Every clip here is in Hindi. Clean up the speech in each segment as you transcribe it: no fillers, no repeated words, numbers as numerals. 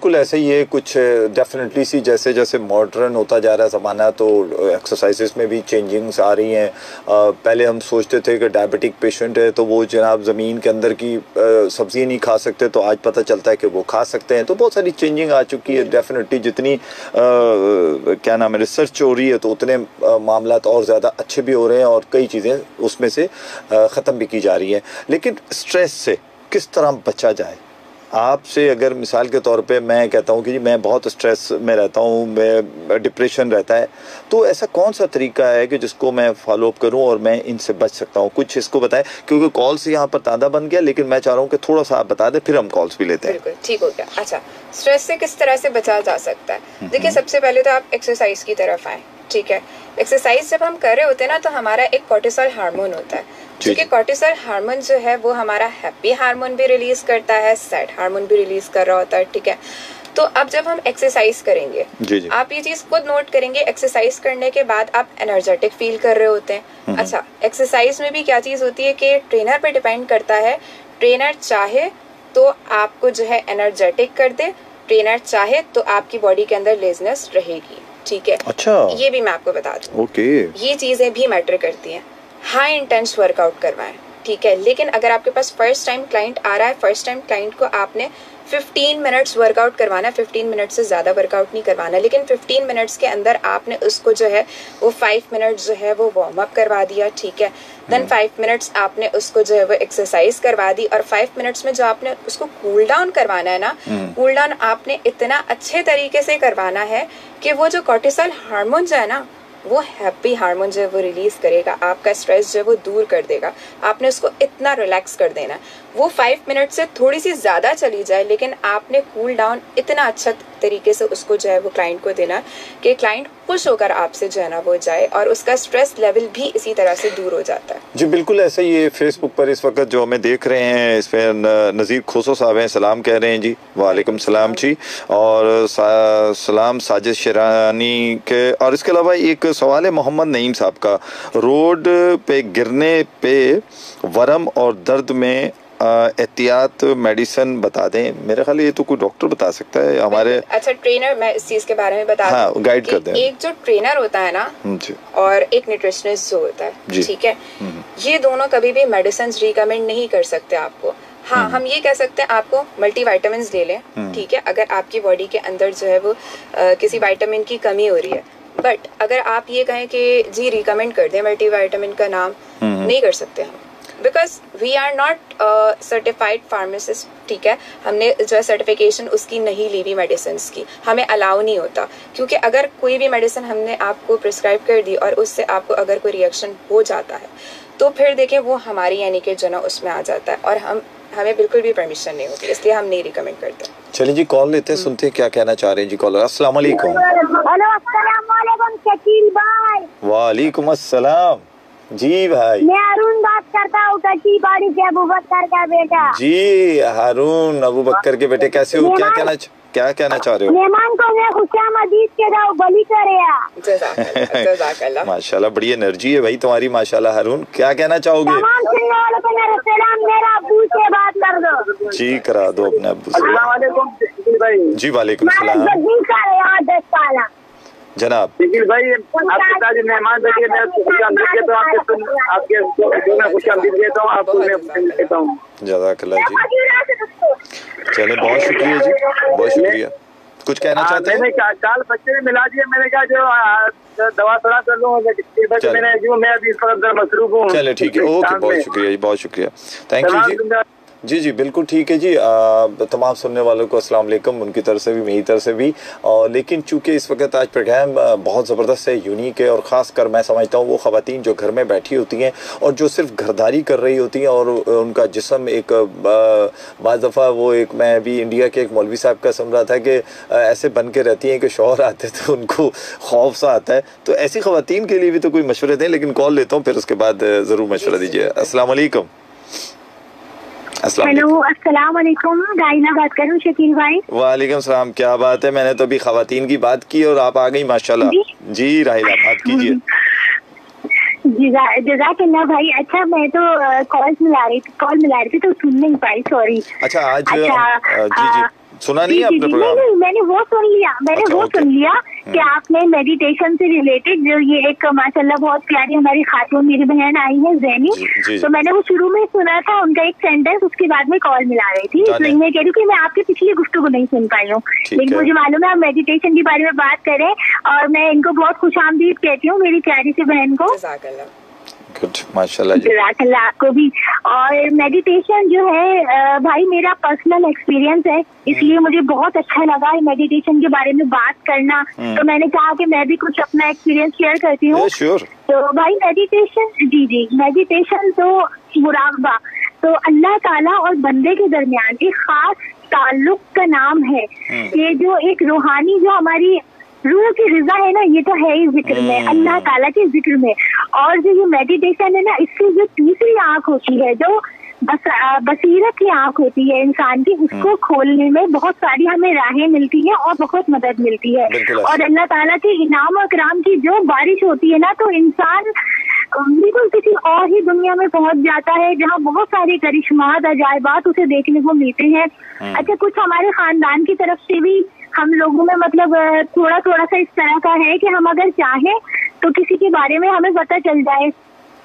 बिल्कुल ऐसे ही है कुछ डेफिनेटली सी, जैसे जैसे मॉडर्न होता जा रहा है ज़माना तो एक्सरसाइजेस में भी चेंजिंग्स आ रही हैं। पहले हम सोचते थे कि डायबिटिक पेशेंट है तो वो जनाब ज़मीन के अंदर की सब्ज़ी नहीं खा सकते, तो आज पता चलता है कि वो खा सकते हैं। तो बहुत सारी चेंजिंग आ चुकी है डेफिनेटली। जितनी क्या नाम है रिसर्च हो रही है तो उतने मामला और ज़्यादा अच्छे भी हो रहे हैं और कई चीज़ें उसमें से ख़त्म भी की जा रही हैं। लेकिन स्ट्रेस से किस तरह बचा जाए? आपसे अगर मिसाल के तौर पे मैं कहता हूँ कि जी मैं बहुत स्ट्रेस में रहता हूँ, मैं डिप्रेशन रहता है, तो ऐसा कौन सा तरीका है कि जिसको मैं फॉलो अप करूँ और मैं इनसे बच सकता हूँ? कुछ इसको बताएं, क्योंकि कॉल्स यहाँ पर तादा बन गया, लेकिन मैं चाह रहा हूँ कि थोड़ा सा आप बता दें, फिर हम कॉल्स भी लेते हैं। बिल्कुल ठीक हो गया। अच्छा, स्ट्रेस से किस तरह से बचा जा सकता है? देखिए, सबसे पहले तो आप एक्सरसाइज की तरफ आए। ठीक है, एक्सरसाइज जब हम कर रहे होते हैं ना तो हमारा एक कॉर्टिसोल हार्मोन होता है, क्योंकि कॉर्टिसोल हार्मोन जो है वो हमारा हैप्पी हार्मोन भी रिलीज करता है, सैड हार्मोन भी रिलीज कर रहा होता है। ठीक है, तो अब जब हम एक्सरसाइज करेंगे जी। आप ये चीज खुद नोट करेंगे, एक्सरसाइज करने के बाद आप एनर्जेटिक फील कर रहे होते हैं। अच्छा, एक्सरसाइज में भी क्या चीज होती है कि ट्रेनर पे डिपेंड करता है। ट्रेनर चाहे तो आपको जो है एनर्जेटिक कर दे, ट्रेनर चाहे तो आपकी बॉडी के अंदर लेजनेस रहेगी। ठीक है, अच्छा, ये भी मैं आपको बता दूं। ओके, ये चीजें भी मैटर करती हैं। हाई इंटेंस वर्कआउट करवाएं। ठीक है, लेकिन अगर आपके पास फर्स्ट टाइम क्लाइंट आ रहा है, फर्स्ट टाइम क्लाइंट को आपने 15 मिनट्स वर्कआउट करवाना है। 15 मिनट से ज़्यादा वर्कआउट नहीं करवाना, लेकिन 15 मिनट्स के अंदर आपने उसको जो है वो 5 मिनट्स जो है वो वार्म अप करवा दिया। ठीक है, देन 5 मिनट्स आपने उसको जो है वो एक्सरसाइज करवा दी, और 5 मिनट्स में जो आपने उसको कूल डाउन करवाना है ना, कूल डाउन आपने इतना अच्छे तरीके से करवाना है कि वो जो कॉर्टिसोल हार्मोन जो है ना, वो हैप्पी हार्मोन जो है वो रिलीज करेगा, आपका स्ट्रेस जो है वो दूर कर देगा। आपने उसको इतना रिलैक्स कर देना, वो 5 मिनट से थोड़ी सी ज़्यादा चली जाए, लेकिन आपने कूल डाउन इतना अच्छा तरीके से उसको जो है वो क्लाइंट को देना कि क्लाइंट खुश होकर आपसे जो है ना वो जाए, और उसका स्ट्रेस लेवल भी इसी तरह से दूर हो जाता है। जी बिल्कुल ऐसा ही है। फेसबुक पर इस वक्त जो हमें देख रहे हैं, इस पर नज़ीर खोसो साहब हैं, सलाम कह रहे हैं जी। वालेकुम सलाम जी। और सलाम साजिद शेरानी के। और इसके अलावा एक सवाल है मोहम्मद नईम साहब का, रोड पे गिरने पे वरम और दर्द में एहतियात मेडिसिन बता दें। मेरे ख्याल ये तो कोई डॉक्टर बता सकता है हमारे। अच्छा, ट्रेनर, मैं इस चीज के बारे में बता दूं, गाइड कर दें। एक जो ट्रेनर होता है ना और एक न्यूट्रिशनिस्ट जो होता है, ठीक है, ये दोनों कभी भी मेडिसिन रिकमेंड नहीं कर सकते आपको। हाँ, हम ये कह सकते हैं आपको मल्टीविटामिन ले लें। ठीक है, अगर आपकी बॉडी के अंदर जो है वो किसी विटामिन की कमी हो रही है, बट अगर आप ये कहें कि जी रिकमेंड कर दें मल्टीविटामिन का नाम, नहीं कर सकते हम, because we are not certified pharmacist. ठीक है, हमने जो है सर्टिफिकेशन उसकी नहीं ली हुई मेडिसिन की, हमें अलाउ नहीं होता, क्योंकि अगर कोई भी मेडिसिन हमने आपको प्रिस्क्राइब कर दी और उससे आपको अगर कोई रिएक्शन हो जाता है तो फिर देखें वो हमारी यानी कि जो ना उसमें आ जाता है, और हमें बिल्कुल भी परमिशन नहीं होती, इसलिए हम नहीं रिकमेंड करते। चलिए जी, कॉल लेते हैं, सुनते हैं क्या कहना चाह रहे हैं जी कॉलर। अस्सलाम वालेकुम। शकील भाई। वालेकुम अस्सलाम जी भाई। मैं अरुण बात करता हूँ, कच्ची बाड़ी से, अबू बकर का बेटा। जी हारून, अबू बकर के बेटे, कैसे हो? क्या कहना चाह रहे हो? मेहमान को मैं खुशामदीद के जाओ बली करे। माशाल्लाह, बड़ी एनर्जी है भाई तुम्हारी माशाल्लाह। हारून, क्या कहना चाहोगे? तमाम सुनने वालों को मेरा सलाम, मेरा अब्बू से बात कर दो जी। करा दो अपने अब्बू से। जी वालेकुम सलाम जनाब। निखिल भाई, आपके साथ मेहमान बैठे, मैं खुशामदीद कहता हूँ, आपके खुशामदीद कहता हूँ, आपको मैं कहता हूँ। जज़ाकल्लाह जी। चले, बहुत शुक्रिया जी, बहुत शुक्रिया। कुछ कहना चाहते हैं? काल बच्चे ने मिला दिया, मैंने कहा जो दवा थोड़ा कर लूँ, मैं अभी इस वक्त मसरूफ हूँ। चले ठीक है, ओके, बहुत शुक्रिया जी, बहुत शुक्रिया, थैंक यू जी। जी जी बिल्कुल ठीक है जी। तमाम सुनने वालों को अस्सलाम वालेकुम, उनकी तरफ से भी, मेरी तरफ से भी। लेकिन चूंकि इस वक्त आज प्रोग्राम बहुत ज़बरदस्त है, यूनिक है, और ख़ास कर मैं समझता हूँ वो ख़वातीन जो घर में बैठी होती हैं और जो सिर्फ घरदारी कर रही होती हैं, और उनका जिस्म एक बाज़ दफ़ा वो एक, मैं अभी इंडिया के एक मौलवी साहब का सुन रहा था कि ऐसे बन के रहती हैं कि शौहर आते तो उनको खौफ सा आता है। तो ऐसी ख़वातीन के लिए भी तो कोई मशवरे दें। लेकिन कॉल लेता हूँ, फिर उसके बाद ज़रूर मशवरा दीजिए। अस्सलाम वालेकुम। हेलो, अस्सलाम वालेकुम, राहिला बात कर रही हूँ शकील भाई। वालेकुम सलाम, क्या बात है? मैंने तो अभी खवातीन की बात की और आप आ गई माशाल्लाह। जी राहिला, बात कीजिए। जज़ाकल्लाह भाई। अच्छा, मैं तो कॉल मिला रही थी तो सुन नहीं पाई, सॉरी। अच्छा, आज जी जी सुना नहीं आपने प्रोग्राम? नहीं, मैंने वो सुन लिया, सुन लिया कि आपने मेडिटेशन से रिलेटेड जो ये एक माशाल्लाह बहुत प्यारी हमारी खातून मेरी बहन आई है ज़ैनी, तो मैंने वो शुरू में सुना था उनका एक सेंटेंस, उसके बाद में कॉल मिला रही थी, इसलिए मैं कह रही हूँ कि मैं आपकी पिछली गुफ्तगू नहीं सुन पाई हूँ, लेकिन मुझे मालूम है आप मेडिटेशन के बारे में बात करें और मैं इनको बहुत खुशामदीद कहती हूँ मेरी प्यारी सी बहन को। गुड, माशाल्लाह जी। जज़ाकल्लाह आपको भी। और मेडिटेशन जो है भाई मेरा पर्सनल एक्सपीरियंस है, इसलिए मुझे बहुत अच्छा लगा मेडिटेशन के बारे में बात करना, तो मैंने कहा कि मैं भी कुछ अपना एक्सपीरियंस शेयर करती हूँ। तो भाई मेडिटेशन तो मुराकबा तो अल्लाह ताला और बंदे के दरमियान एक खास ताल्लुक का नाम है। ये जो एक रूहानी जो हमारी रूह की रिजा है ना, ये तो है ही जिक्र में, अल्लाह ताला के जिक्र में। और जो ये मेडिटेशन है ना, इसकी जो तीसरी आंख होती है, जो बसीरत की आंख होती है इंसान की, उसको खोलने में बहुत सारी हमें राहें मिलती है और बहुत मदद मिलती है। और अल्लाह ताला के इनाम और कराम की जो बारिश होती है ना, तो इंसान बिल्कुल किसी और ही दुनिया में पहुंच जाता है, जहाँ बहुत सारे करिश्मात अजायबात उसे देखने को मिलते हैं। अच्छा, कुछ हमारे खानदान की तरफ से भी हम लोगों में मतलब थोड़ा थोड़ा सा इस तरह का है कि हम अगर चाहें तो किसी के बारे में हमें पता चल जाए।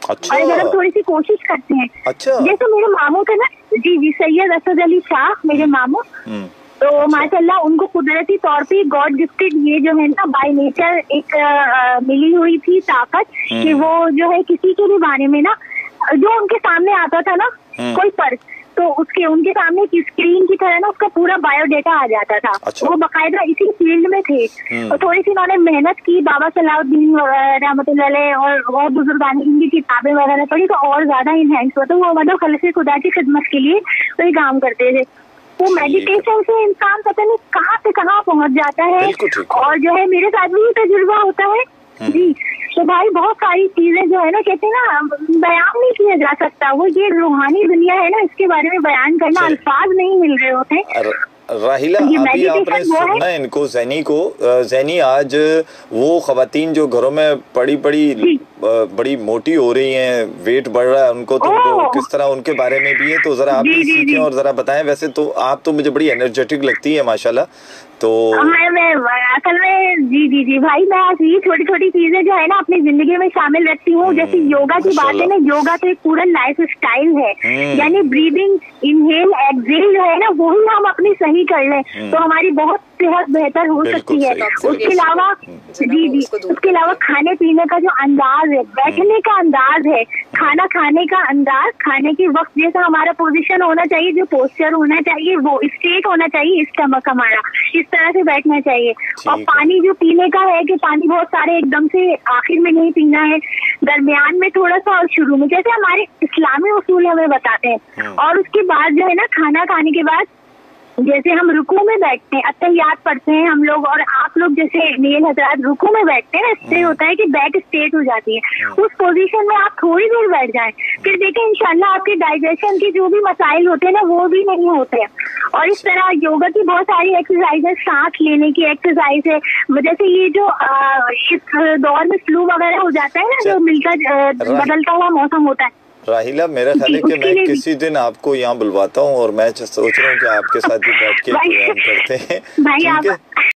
अच्छा। और अगर हम थोड़ी सी कोशिश करते हैं। अच्छा। जैसे मेरे मामू थे ना, जी सैयद असद अली शाह मेरे मामू, तो माशाल्लाह उनको कुदरती तौर पे गॉड गिफ्टेड ये जो है ना बाय नेचर एक मिली हुई थी ताकत कि वो जो है किसी के भी बारे में ना, जो उनके सामने आता था ना कोई पर्स, तो उनके सामने की स्क्रीन की तरह ना उसका पूरा बायोडेटा आ जाता था। अच्छा। वो बाकायदा इसी फील्ड में थे और थोड़ी सी उन्होंने मेहनत की, बाबा सलाउद्दीन रहमतुल्लाह अलैह और बुजुर्गान की किताबें वगैरह पढ़ी, तो और ज्यादा इनहेंस हुआ। तो वो मतलब खलसे खुदा की खिदमत के लिए तो ये काम करते थे। तो मेडिटेशन से इंसान पता नहीं कहाँ से कहाँ पहुँच जाता है। और जो है मेरे साथ भी तजुर्बा होता है जी। तो भाई बहुत सारी चीजें जो है ना, कहते हैं ना बयान नहीं किया जा सकता, वो ये रूहानी दुनिया है ना, इसके बारे में बयान करना अल्फाज नहीं मिल रहे होते। राहिला, अभी आपने सुना इनको ज़ैनी को, ज़ैनी आज वो ख़वातीन जो घरों में बड़ी मोटी हो रही हैं, वेट बढ़ रहा है उनको, तो उनको किस तरह उनके बारे में भी है, तो जरा आप भी सीखें और जरा बताएं। वैसे तो आप तो मुझे बड़ी एनर्जेटिक लगती है माशाल्लाह। तो मैं असल में जी भाई, मैं ये छोटी छोटी चीजें जो है ना अपनी जिंदगी में शामिल रखती हूँ। जैसे योगा की बात है ना, योगा तो एक पूरा लाइफ स्टाइल है, यानी ब्रीदिंग, इनहेल, एक्सहेल जो है ना, वो ही हम अपनी सही कर लें तो हमारी बहुत सेहत बेहतर हो सकती है। उसके अलावा उसके अलावा खाने पीने का जो अंदाज है, बैठने का अंदाज है, खाना खाने का अंदाज, खाने के वक्त जैसा हमारा पोजीशन होना चाहिए, जो पोस्चर होना चाहिए, वो स्टेट होना चाहिए, स्टमक हमारा इस तरह से बैठना चाहिए। और पानी जो पीने का है कि पानी बहुत सारे एकदम से आखिर में नहीं पीना है, दरमियान में थोड़ा सा और शुरू में, जैसे हमारे इस्लामी उसूल हमें बताते हैं। और उसके बाद जो है ना, खाना खाने के बाद जैसे हम रुकू में बैठते हैं, अत्तहियात पढ़ते हैं हम लोग, और आप लोग जैसे मेल हजरात रुकू में बैठते हैं, इससे होता है कि बैक स्टेट हो जाती है। उस पोजीशन में आप थोड़ी देर बैठ जाएं, फिर देखें इंशाल्लाह आपके डाइजेशन के जो भी मसाइल होते हैं ना, वो भी नहीं होते हैं। और इस तरह योगा की बहुत सारी एक्सरसाइज है, सांस लेने की एक्सरसाइज है, जैसे ये जो इस दौर में फ्लू वगैरह हो जाता है ना, जो मिलकर बदलता हुआ मौसम होता है। राहिला, मेरा ख्याल है कि मैं किसी दिन आपको यहाँ बुलवाता हूँ और मैं सोच रहा हूँ कि आपके साथ भी बैठ के प्रोग्राम करते हैं।